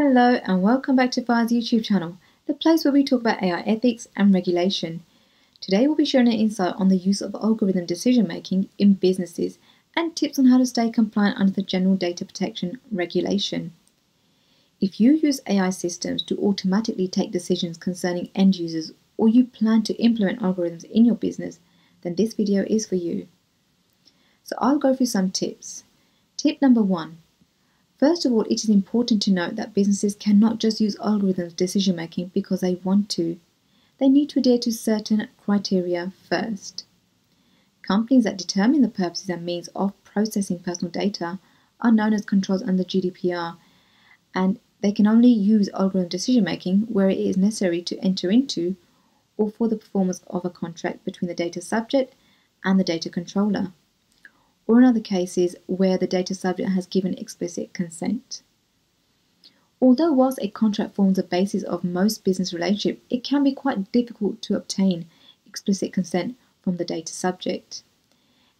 Hello and welcome back to Aphaia's YouTube channel, the place where we talk about AI ethics and regulation. Today we'll be sharing an insight on the use of algorithm decision making in businesses and tips on how to stay compliant under the General Data Protection Regulation. If you use AI systems to automatically take decisions concerning end users or you plan to implement algorithms in your business, then this video is for you. So I'll go through some tips. Tip number 1. First of all, it is important to note that businesses cannot just use algorithms decision making because they want to. They need to adhere to certain criteria first. Companies that determine the purposes and means of processing personal data are known as controls under GDPR, and they can only use algorithm decision making where it is necessary to enter into or for the performance of a contract between the data subject and the data controller, or in other cases where the data subject has given explicit consent. Although whilst a contract forms the basis of most business relationships, it can be quite difficult to obtain explicit consent from the data subject.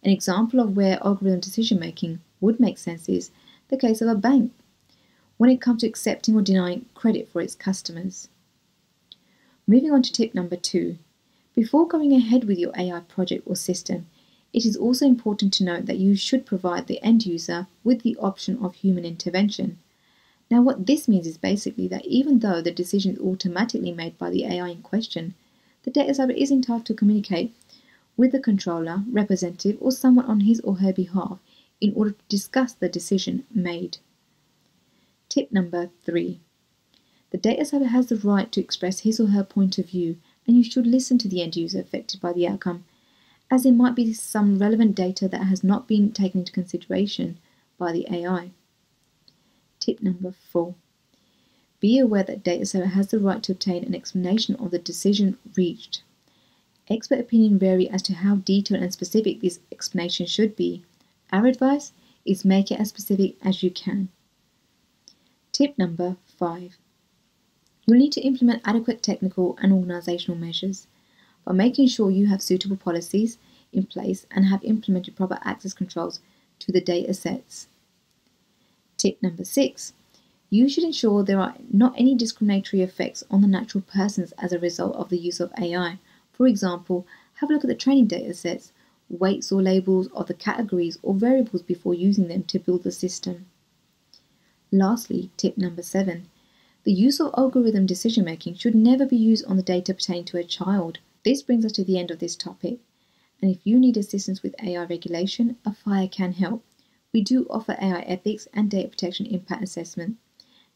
An example of where algorithm decision making would make sense is the case of a bank, when it comes to accepting or denying credit for its customers. Moving on to tip number 2. Before going ahead with your AI project or system, it is also important to note that you should provide the end user with the option of human intervention. Now what this means is basically that even though the decision is automatically made by the AI in question, the data subject is entitled to communicate with the controller, representative, or someone on his or her behalf in order to discuss the decision made. Tip number 3. The data subject has the right to express his or her point of view, and you should listen to the end user affected by the outcome, as there might be some relevant data that has not been taken into consideration by the AI. Tip number 4. Be aware that data subject has the right to obtain an explanation of the decision reached. Expert opinion vary as to how detailed and specific this explanation should be. Our advice is make it as specific as you can. Tip number 5. You'll need to implement adequate technical and organisational measures by making sure you have suitable policies in place and have implemented proper access controls to the data sets. Tip number 6. You should ensure there are not any discriminatory effects on the natural persons as a result of the use of AI. For example, have a look at the training data sets, weights or labels of the categories or variables before using them to build the system. Lastly, tip number 7. The use of algorithm decision making should never be used on the data pertaining to a child. This brings us to the end of this topic, and if you need assistance with AI regulation, Aphaia can help. We do offer AI ethics and data protection impact assessment.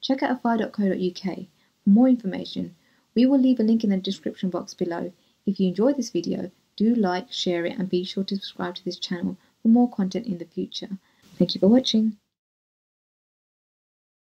Check out aphaia.co.uk for more information. We will leave a link in the description box below. If you enjoyed this video, do like, share it, and be sure to subscribe to this channel for more content in the future. Thank you for watching.